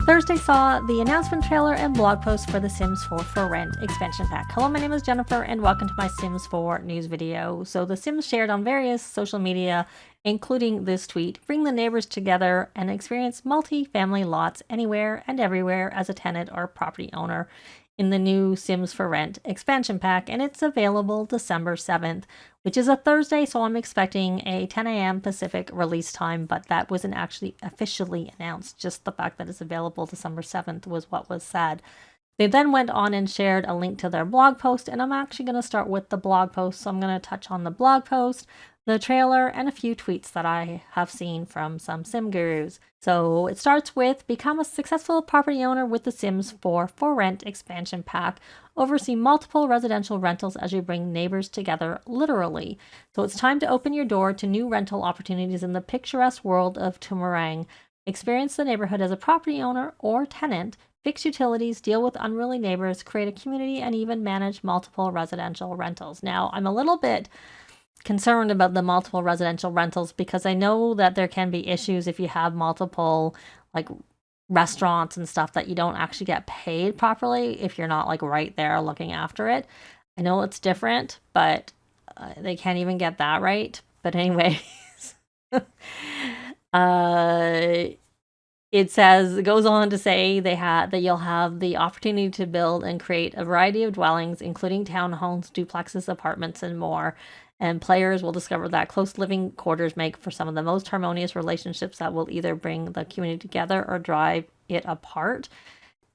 Thursday saw the announcement trailer and blog post for the Sims 4 for Rent expansion pack. Hello, my name is Jennifer and welcome to my Sims 4 news video. So the Sims shared on various social media, including this tweet, bring the neighbors together and experience multi-family lots anywhere and everywhere as a tenant or property owner in the new Sims for Rent expansion pack, and it's available December 7th, which is a Thursday, so I'm expecting a 10 a.m. Pacific release time, but that wasn't actually officially announced. Just the fact that it's available December 7th was what was said. They then went on and shared a link to their blog post, and I'm actually going to start with the blog post, so I'm going to touch on the blog post, the trailer, and a few tweets that I have seen from some Sim gurus. So it starts with, become a successful property owner with the Sims 4 for Rent expansion pack. Oversee multiple residential rentals as you bring neighbors together, literally. So it's time to open your door to new rental opportunities in the picturesque world of Tumarang. Experience the neighborhood as a property owner or tenant, fix utilities, deal with unruly neighbors, create a community, and even manage multiple residential rentals. Now, I'm a little bit concerned about the multiple residential rentals because I know that there can be issues if you have multiple like restaurants and stuff that you don't actually get paid properly if you're not like right there looking after it. I know it's different, but they can't even get that right. But anyways, it goes on to say that you'll have the opportunity to build and create a variety of dwellings, including townhomes, duplexes, apartments, and more. And players will discover that close living quarters make for some of the most harmonious relationships that will either bring the community together or drive it apart.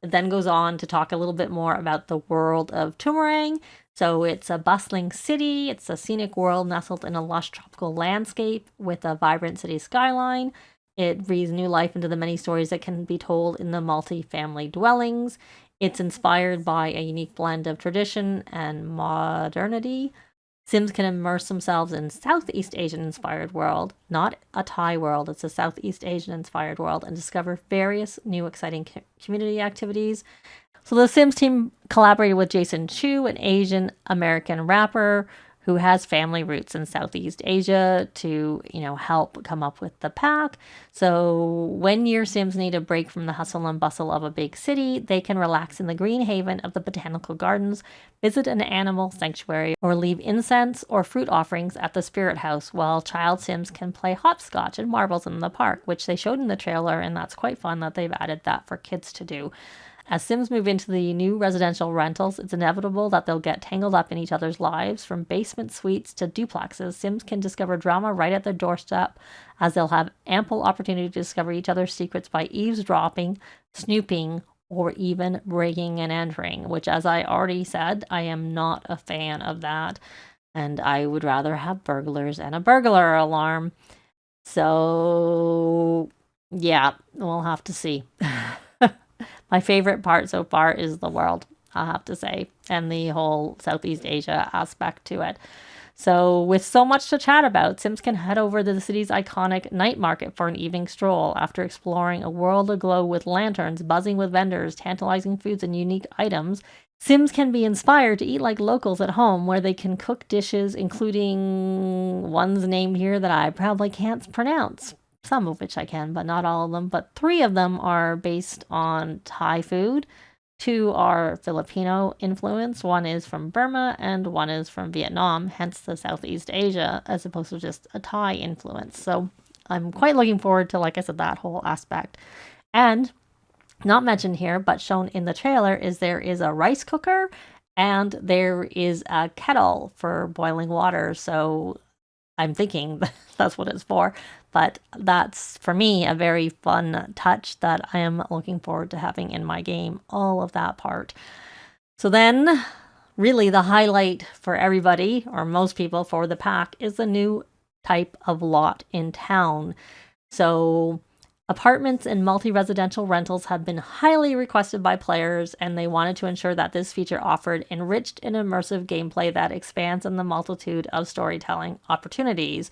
It then goes on to talk a little bit more about the world of Tumarang. So it's a bustling city. It's a scenic world nestled in a lush tropical landscape with a vibrant city skyline. It breathes new life into the many stories that can be told in the multi-family dwellings. It's inspired by a unique blend of tradition and modernity. Sims can immerse themselves in Southeast Asian-inspired world, not a Thai world, it's a Southeast Asian-inspired world, and discover various new exciting community activities. So the Sims team collaborated with Jason Chu, an Asian-American rapper who has family roots in Southeast Asia to, help come up with the pack. So when your Sims need a break from the hustle and bustle of a big city, they can relax in the green haven of the botanical gardens, visit an animal sanctuary, or leave incense or fruit offerings at the spirit house, while child Sims can play hopscotch and marbles in the park, which they showed in the trailer, and that's quite fun that they've added that for kids to do. As Sims move into the new residential rentals, it's inevitable that they'll get tangled up in each other's lives. From basement suites to duplexes, Sims can discover drama right at their doorstep, as they'll have ample opportunity to discover each other's secrets by eavesdropping, snooping, or even breaking and entering, which, as I already said, I am not a fan of that, and I would rather have burglars and a burglar alarm. So, yeah, we'll have to see. My favorite part so far is the world, I'll have to say, and the whole Southeast Asia aspect to it. So with so much to chat about, Sims can head over to the city's iconic night market for an evening stroll after exploring a world aglow with lanterns, buzzing with vendors, tantalizing foods, and unique items. Sims can be inspired to eat like locals at home, where they can cook dishes, including ones named here that I probably can't pronounce. Some of which I can, but not all of them. But 3 of them are based on Thai food. 2 are Filipino influence. 1 is from Burma and 1 is from Vietnam, hence the Southeast Asia, as opposed to just a Thai influence. So I'm quite looking forward to, like I said, that whole aspect. And not mentioned here, but shown in the trailer, is there is a rice cooker and there is a kettle for boiling water. So I'm thinking that's what it's for. But that's, for me, a very fun touch that I am looking forward to having in my game, all of that part. So then, really the highlight for everybody, or most people for the pack, is the new type of lot in town. So apartments and multi-residential rentals have been highly requested by players, and they wanted to ensure that this feature offered enriched and immersive gameplay that expands on the multitude of storytelling opportunities.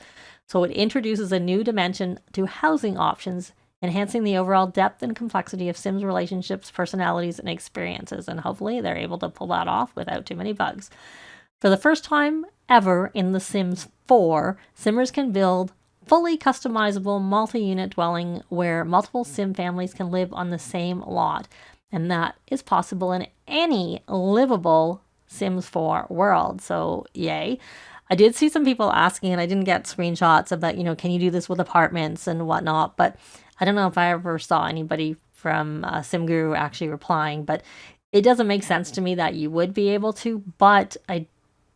So it introduces a new dimension to housing options, enhancing the overall depth and complexity of Sims relationships, personalities, and experiences. And hopefully they're able to pull that off without too many bugs. For the first time ever in The Sims 4, Simmers can build fully customizable multi-unit dwelling where multiple sim families can live on the same lot. And that is possible in any livable Sims 4 world. So yay. I did see some people asking, and I didn't get screenshots about, can you do this with apartments and whatnot, but I don't know if I ever saw anybody from SimGuru actually replying, but it doesn't make sense to me that you would be able to. But I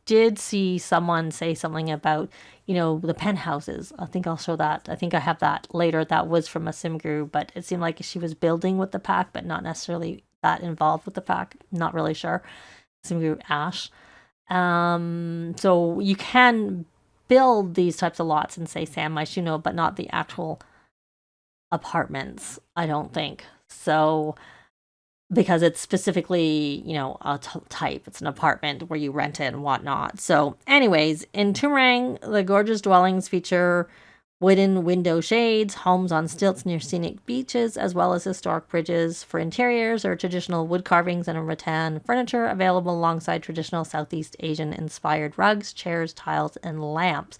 did see someone say something about, the penthouses. I think I'll show that. I think I have that later. That was from a SimGuru, but it seemed like she was building with the pack, but not necessarily that involved with the pack. Not really sure. SimGuruAsh. So you can build these types of lots in, say, San Myshuno, but not the actual apartments, I don't think. So, because it's specifically, a type. It's an apartment where you rent it and whatnot. So, anyways, in Toomerang, the gorgeous dwellings feature wooden window shades, homes on stilts near scenic beaches, as well as historic bridges. For interiors or traditional wood carvings and rattan furniture available alongside traditional Southeast Asian inspired rugs, chairs, tiles, and lamps.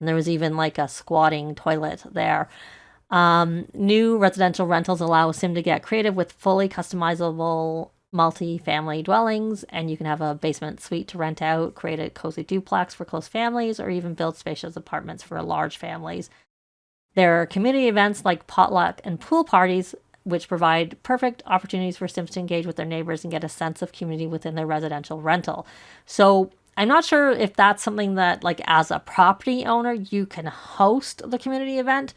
And there was even like a squatting toilet there. New residential rentals allow Sim to get creative with fully customizable multi-family dwellings, and you can have a basement suite to rent out, create a cozy duplex for close families, or even build spacious apartments for large families. There are community events like potluck and pool parties, which provide perfect opportunities for Sims to engage with their neighbors and get a sense of community within their residential rental. So I'm not sure if that's something that, like, as a property owner, you can host the community event.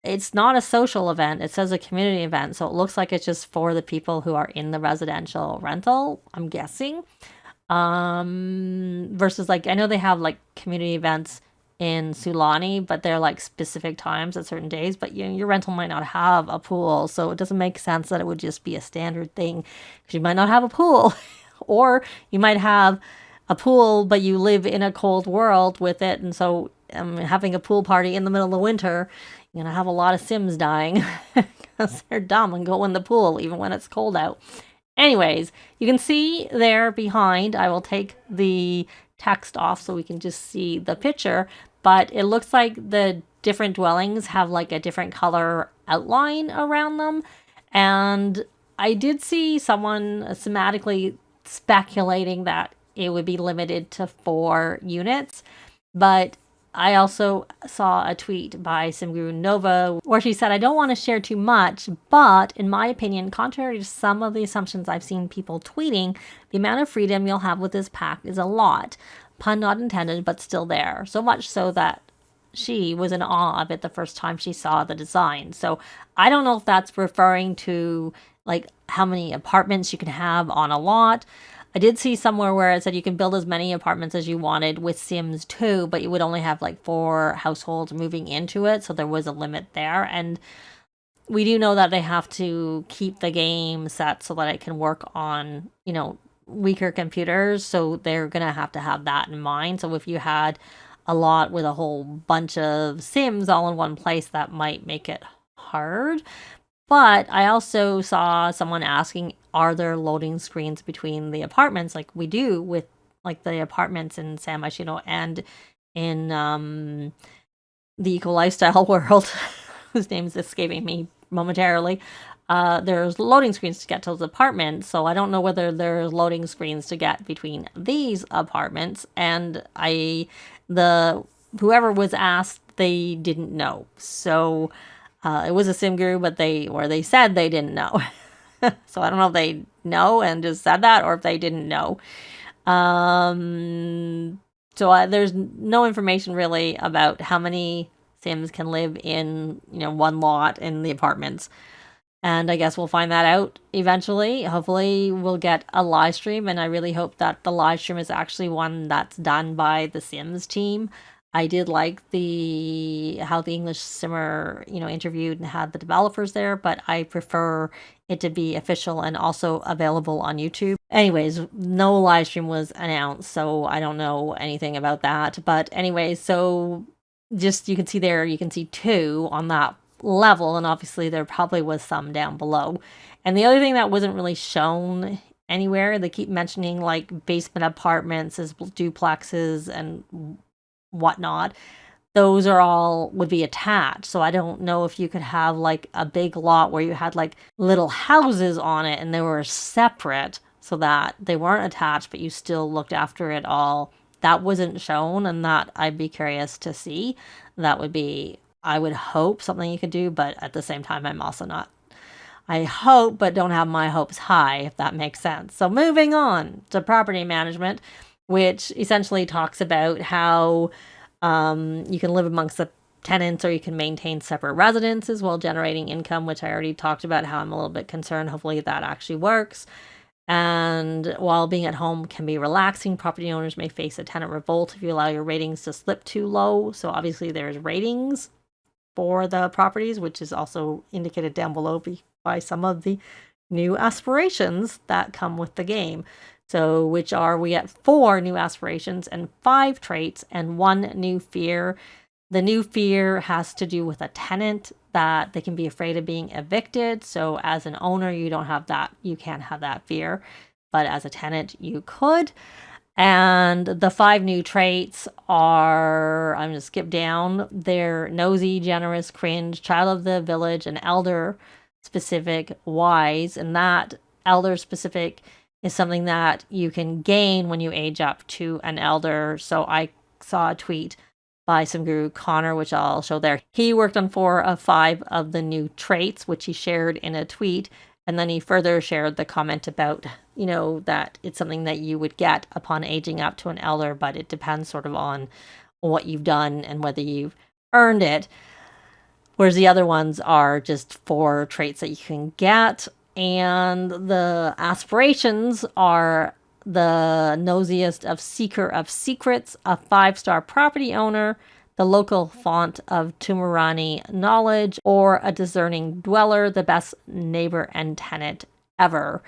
It's not a social event. It says a community event. So it looks like it's just for the people who are in the residential rental, I'm guessing. Versus, like, I know they have like community events in Sulani, but they're like specific times at certain days. But your rental might not have a pool. So it doesn't make sense that it would just be a standard thing, because you might not have a pool. Or you might have a pool, but you live in a cold world with it. And so having a pool party in the middle of winter, you're going to have a lot of Sims dying because they're dumb and go in the pool even when it's cold out. Anyways, you can see there behind, I will take the text off so we can just see the picture, but it looks like the different dwellings have like a different color outline around them. And I did see someone schematically speculating that it would be limited to 4 units, but I also saw a tweet by SimGuruNova where she said, I don't want to share too much, but in my opinion, contrary to some of the assumptions I've seen people tweeting, the amount of freedom you'll have with this pack is a lot. Pun not intended, but still there. So much so that she was in awe of it the first time she saw the design. So I don't know if that's referring to like how many apartments you can have on a lot. I did see somewhere where it said you can build as many apartments as you wanted with Sims 2, but you would only have like 4 households moving into it. So there was a limit there. And we do know that they have to keep the game set so that it can work on, weaker computers. So they're going to have that in mind. So if you had a lot with a whole bunch of Sims all in one place, that might make it hard. But I also saw someone asking, are there loading screens between the apartments like we do with like the apartments in San Myshuno and in the Eco Lifestyle world, whose name is escaping me momentarily. There's loading screens to get to those apartments, so I don't know whether there's loading screens to get between these apartments. And whoever was asked, they didn't know. So it was a SimGuru, but they said they didn't know. So I don't know if they know and just said that, or if they didn't know. So there's no information really about how many Sims can live in, one lot in the apartments. And I guess we'll find that out eventually. Hopefully we'll get a live stream, and I really hope that the live stream is actually one that's done by the Sims team. I did like how the English Simmer, interviewed and had the developers there, but I prefer it to be official and also available on YouTube. Anyways, no live stream was announced, so I don't know anything about that. But anyways, so just you can see there, you can see 2 on that level, and obviously there probably was some down below. And the other thing that wasn't really shown anywhere, they keep mentioning like basement apartments as duplexes and whatnot, those are all would be attached. So I don't know if you could have like a big lot where you had like little houses on it and they were separate so that they weren't attached, but you still looked after it all. That wasn't shown, and that I'd be curious to see. That would be, I would hope, something you could do, but at the same time, I'm also not. I hope, but don't have my hopes high, if that makes sense. So moving on to property management, which essentially talks about how you can live amongst the tenants or you can maintain separate residences while generating income, which I already talked about how I'm a little bit concerned. Hopefully that actually works. And while being at home can be relaxing, property owners may face a tenant revolt if you allow your ratings to slip too low. So obviously there's ratings for the properties, which is also indicated down below by some of the new aspirations that come with the game. So which are, we get 4 new aspirations and 5 traits and 1 new fear. The new fear has to do with a tenant, that they can be afraid of being evicted. So as an owner, you don't have that, you can't have that fear, but as a tenant, you could. And the 5 new traits are, I'm going to skip down, they're nosy, generous, cringe, child of the village, and elder specific, wise. And that elder specific is something that you can gain when you age up to an elder. So I saw a tweet by SimGuruConor, which I'll show there. He worked on 4 of 5 of the new traits, which he shared in a tweet. And then he further shared the comment about, you know, that it's something that you would get upon aging up to an elder, but it depends sort of on what you've done and whether you've earned it. Whereas the other ones are just 4 traits that you can get. And the aspirations are the nosiest of seeker of secrets, a 5-star property owner, the local font of Tumarani knowledge, or a discerning dweller, the best neighbor and tenant ever.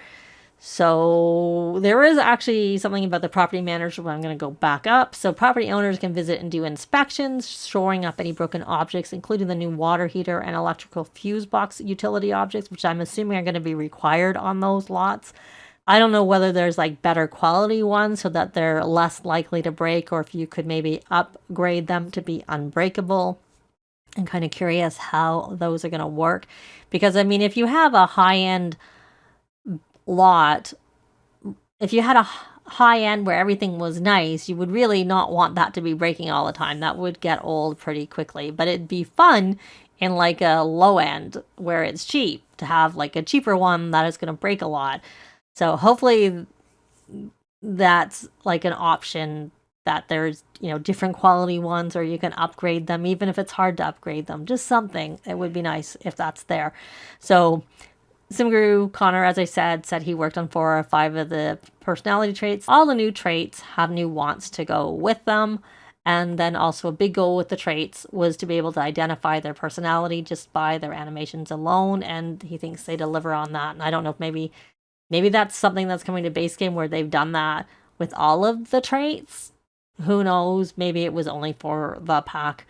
So there is actually something about the property manager, but I'm going to go back up. So property owners can visit and do inspections, shoring up any broken objects, including the new water heater and electrical fuse box utility objects, which I'm assuming are going to be required on those lots. I don't know whether there's like better quality ones so that they're less likely to break, or if you could maybe upgrade them to be unbreakable. I'm kind of curious how those are going to work, because I mean, if you have a high-end lot, if you had a high end where everything was nice, you would really not want that to be breaking all the time. That would get old pretty quickly. But it'd be fun in like a low end where it's cheap to have like a cheaper one that is going to break a lot. So hopefully that's like an option, that there's, you know, different quality ones, or you can upgrade them, even if it's hard to upgrade them. Just something. It would be nice if that's there. So SimGuruConor, as I said he worked on 4 or 5 of the personality traits. All the new traits have new wants to go with them. And then also a big goal with the traits was to be able to identify their personality just by their animations alone. And he thinks they deliver on that. And I don't know if maybe that's something that's coming to base game where they've done that with all of the traits. Who knows? Maybe it was only for the pack.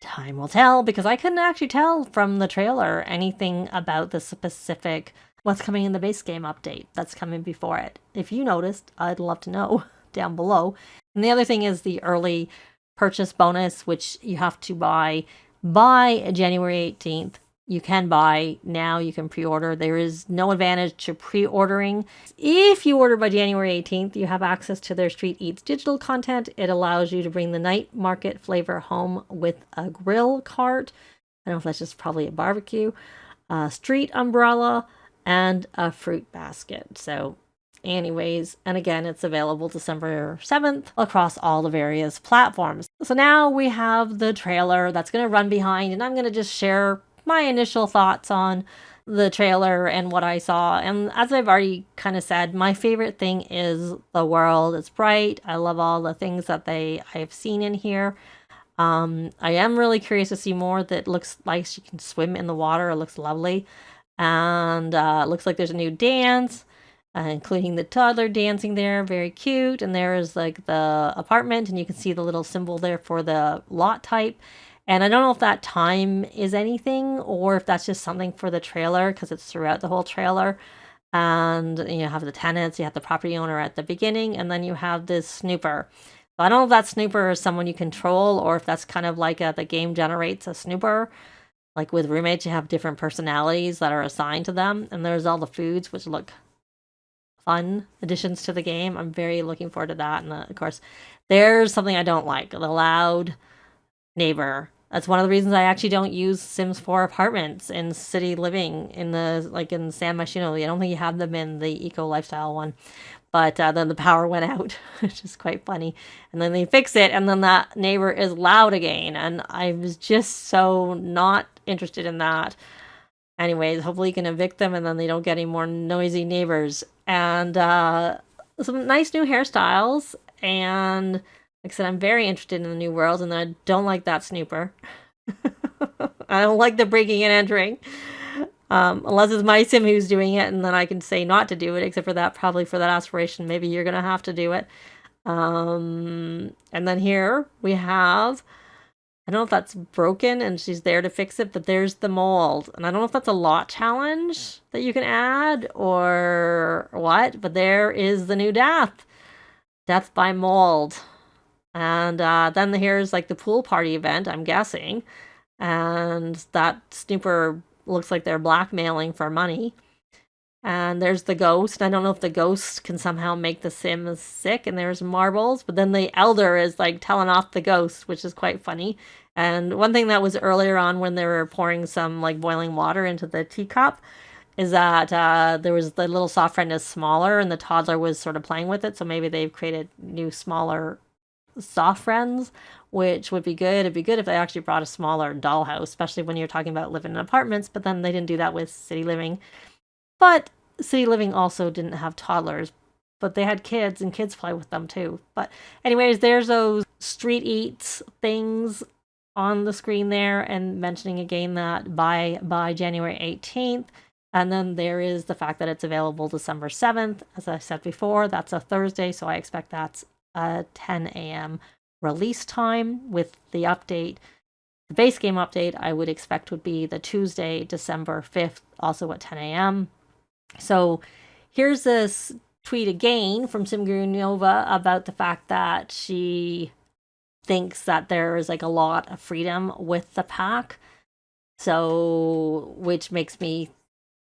Time will tell, because I couldn't actually tell from the trailer anything about the specific what's coming in the base game update that's coming before it. If you noticed, I'd love to know down below. And the other thing is the early purchase bonus, which you have to buy by January 18th. You can buy now, you can pre-order. There is no advantage to pre-ordering. If you order by January 18th, you have access to their Street Eats digital content. It allows you to bring the night market flavor home with a grill cart. I don't know if that's just probably a barbecue, a street umbrella, and a fruit basket. So anyways, and again, it's available December 7th across all the various platforms. So now we have the trailer that's going to run behind, and I'm going to just share my initial thoughts on the trailer and what I saw. And as I've already kind of said, my favorite thing is the world. It's bright. I love all the things that I've seen in here. I am really curious to see more that looks like she can swim in the water. It looks lovely. And it looks like there's a new dance, including the toddler dancing there. Very cute. And there is like the apartment, and you can see the little symbol there for the lot type. And I don't know if that time is anything, or if that's just something for the trailer, because it's throughout the whole trailer. And you have the tenants, you have the property owner at the beginning, and then you have this snooper. So I don't know if that snooper is someone you control or if that's kind of like the game generates a snooper. Like with roommates, you have different personalities that are assigned to them. And there's all the foods, which look fun additions to the game. I'm very looking forward to that. And of course, there's something I don't like, the loud neighbor. That's one of the reasons I actually don't use Sims 4 apartments in city living in in San Myshuno. I don't think you have them in the eco lifestyle one. But then the power went out, which is quite funny. And then they fix it, and then that neighbor is loud again. And I was just so not interested in that. Anyways, hopefully you can evict them and then they don't get any more noisy neighbors. And some nice new hairstyles. And like I said, I'm very interested in the new world, and I don't like that snooper. I don't like the breaking and entering. Unless it's my sim who's doing it, and then I can say not to do it, except for that, probably for that aspiration, maybe you're going to have to do it. And then here we have, I don't know if that's broken and she's there to fix it, but there's the mold. And I don't know if that's a lot challenge that you can add or what, but there is the new death. Death by mold. And then here's like the pool party event, I'm guessing. And that snooper looks like they're blackmailing for money. And there's the ghost. I don't know if the ghost can somehow make the Sims sick. And there's marbles. But then the elder is like telling off the ghost, which is quite funny. And one thing that was earlier on when they were pouring some like boiling water into the teacup is that there was the little soft friend is smaller and the toddler was sort of playing with it. So maybe they've created new smaller soft friends, which would be good. It'd be good if they actually brought a smaller dollhouse, especially when you're talking about living in apartments, but then they didn't do that with city living. But city living also didn't have toddlers, but they had kids and kids play with them too. But anyways, there's those street eats things on the screen there, and mentioning again that by January 18th. And then there is the fact that it's available December 7th. As I said before, that's a Thursday, so I expect that's a 10 a.m. release time. With the update, the base game update, I would expect would be the Tuesday, December 5th, also at 10 a.m. So here's this tweet again from SimGuruNova about the fact that she thinks that there is like a lot of freedom with the pack. So, which makes me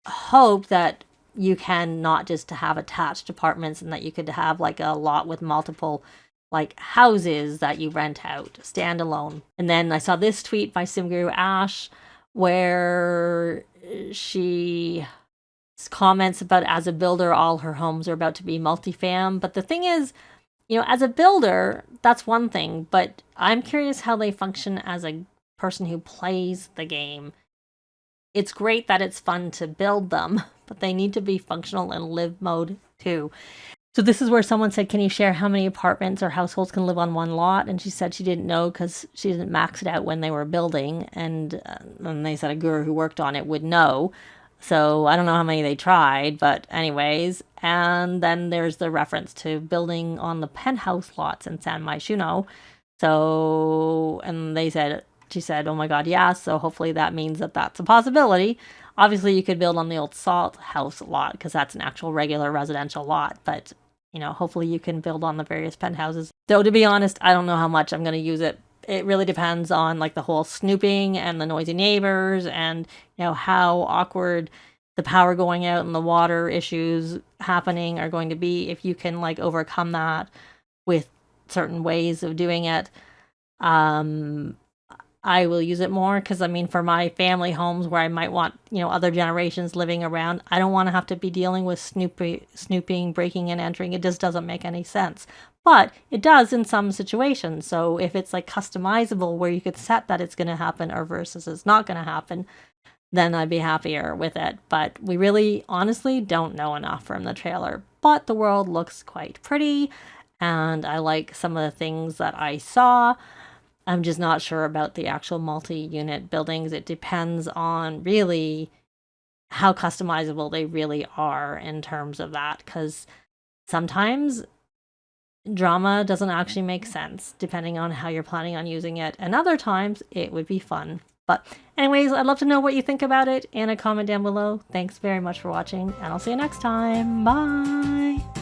hope that you can not just have attached apartments, and that you could have like a lot with multiple like houses that you rent out standalone. And then I saw this tweet by SimGuruAsh where she comments about, as a builder, all her homes are about to be multifam. But the thing is, you know, as a builder, that's one thing, but I'm curious how they function as a person who plays the game. It's great that it's fun to build them, but they need to be functional in live mode too. So this is where someone said, can you share how many apartments or households can live on one lot? And she said she didn't know because she didn't max it out when they were building. And they said a guru who worked on it would know. So I don't know how many they tried, but anyways. And then there's the reference to building on the penthouse lots in San Myshuno. So, and she said, oh my God, yeah. So hopefully that means that that's a possibility. Obviously you could build on the old salt house lot because that's an actual regular residential lot. But, you know, hopefully you can build on the various penthouses. Though to be honest, I don't know how much I'm going to use it. It really depends on like the whole snooping and the noisy neighbors and, you know, how awkward the power going out and the water issues happening are going to be. If you can like overcome that with certain ways of doing it, I will use it more because, I mean, for my family homes where I might want, you know, other generations living around, I don't want to have to be dealing with snooping, breaking and entering. It just doesn't make any sense. But it does in some situations. So if it's like customizable where you could set that it's going to happen or versus it's not going to happen, then I'd be happier with it. But we really honestly don't know enough from the trailer. But the world looks quite pretty and I like some of the things that I saw. I'm just not sure about the actual multi-unit buildings. It depends on really how customizable they really are in terms of that, because sometimes drama doesn't actually make sense depending on how you're planning on using it, and other times it would be fun. But anyways, I'd love to know what you think about it in a comment down below. Thanks very much for watching, and I'll see you next time. Bye!